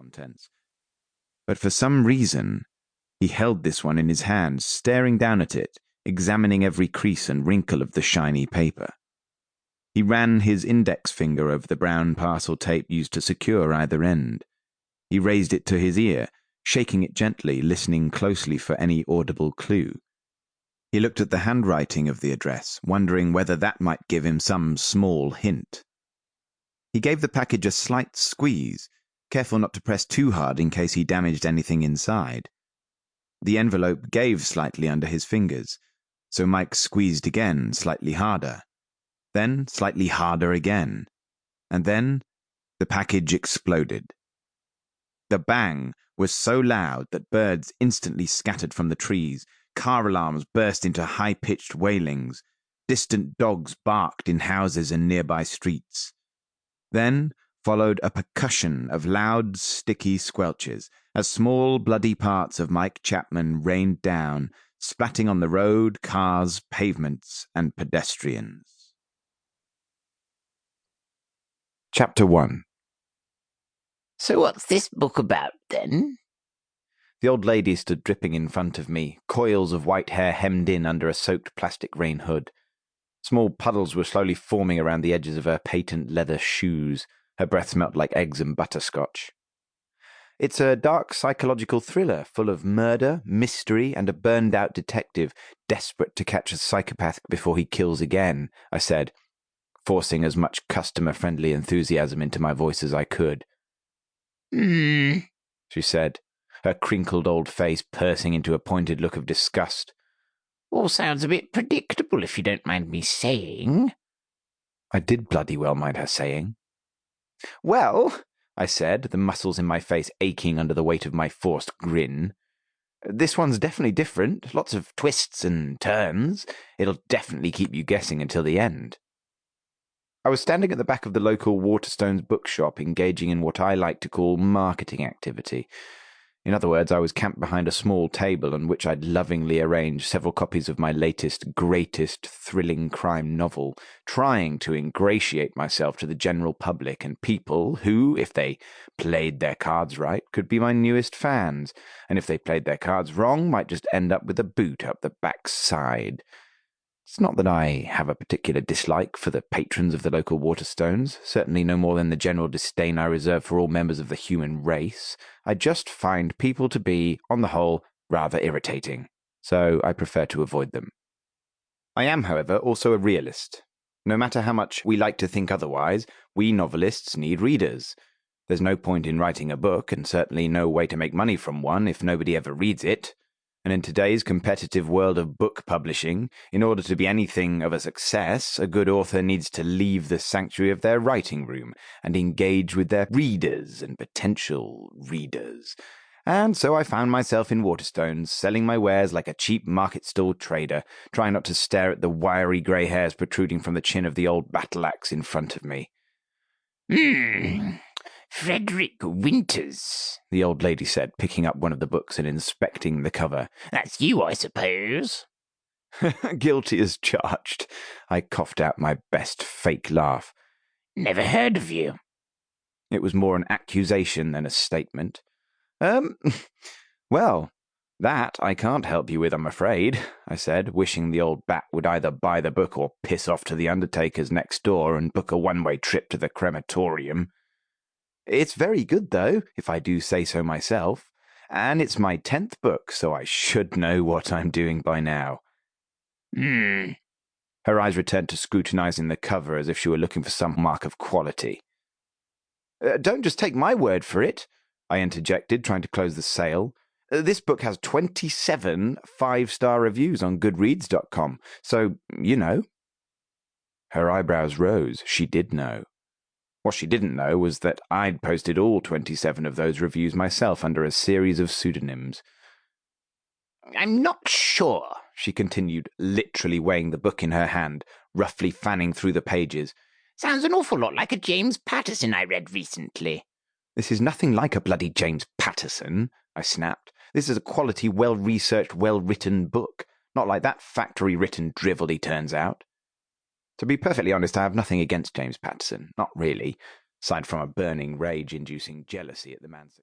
contents. But for some reason, he held this one in his hand, staring down at it, examining every crease and wrinkle of the shiny paper. He ran his index finger over the brown parcel tape used to secure either end. He raised it to his ear, shaking it gently, listening closely for any audible clue. He looked at the handwriting of the address, wondering whether that might give him some small hint. He gave the package a slight squeeze, careful not to press too hard in case he damaged anything inside. The envelope gave slightly under his fingers, so Mike squeezed again, slightly harder. Then slightly harder again. And then the package exploded. The bang was so loud that birds instantly scattered from the trees, car alarms burst into high-pitched wailings, distant dogs barked in houses and nearby streets. Then followed a percussion of loud, sticky squelches as small, bloody parts of Mike Chapman rained down, splatting on the road, cars, pavements, and pedestrians. Chapter 1. So what's this book about, then? The old lady stood dripping in front of me, coils of white hair hemmed in under a soaked plastic rain hood. Small puddles were slowly forming around the edges of her patent leather shoes. Her breath smelt like eggs and butterscotch. It's a dark psychological thriller full of murder, mystery, and a burned-out detective desperate to catch a psychopath before he kills again, I said, forcing as much customer-friendly enthusiasm into my voice as I could. She said, her crinkled old face pursing into a pointed look of disgust. All sounds a bit predictable, if you don't mind me saying. I did bloody well mind her saying. Well, I said, the muscles in my face aching under the weight of my forced grin. This one's definitely different. Lots of twists and turns. It'll definitely keep you guessing until the end. I was standing at the back of the local Waterstones bookshop, engaging in what I like to call marketing activity. In other words, I was camped behind a small table on which I'd lovingly arranged several copies of my latest, greatest thrilling crime novel, trying to ingratiate myself to the general public and people who, if they played their cards right, could be my newest fans, and if they played their cards wrong, might just end up with a boot up the backside. It's not that I have a particular dislike for the patrons of the local Waterstones, certainly no more than the general disdain I reserve for all members of the human race. I just find people to be, on the whole, rather irritating, so I prefer to avoid them. I am, however, also a realist. No matter how much we like to think otherwise, we novelists need readers. There's no point in writing a book, and certainly no way to make money from one if nobody ever reads it. And in today's competitive world of book publishing, in order to be anything of a success, a good author needs to leave the sanctuary of their writing room and engage with their readers and potential readers. And so I found myself in Waterstones, selling my wares like a cheap market stall trader, trying not to stare at the wiry grey hairs protruding from the chin of the old battle-axe in front of me. Freddie Winters, the old lady said, picking up one of the books and inspecting the cover. That's you, I suppose. Guilty as charged. I coughed out my best fake laugh. Never heard of you. It was more an accusation than a statement. Well, that I can't help you with, I'm afraid, I said, wishing the old bat would either buy the book or piss off to the undertaker's next door and book a one-way trip to the crematorium. It's very good, though, if I do say so myself, and it's my 10th book, so I should know what I'm doing by now. Her eyes returned to scrutinizing the cover as if she were looking for some mark of quality. Don't just take my word for it, I interjected, trying to close the sale. This book has 27 5-star reviews on Goodreads.com, so, you know. Her eyebrows rose. She did know. What she didn't know was that I'd posted all 27 of those reviews myself under a series of pseudonyms. I'm not sure, she continued, literally weighing the book in her hand, roughly fanning through the pages. Sounds an awful lot like a James Patterson I read recently. This is nothing like a bloody James Patterson, I snapped. This is a quality, well-researched, well-written book, not like that factory-written drivel he turns out. To be perfectly honest, I have nothing against James Patterson. Not really, aside from a burning rage-inducing jealousy at the man's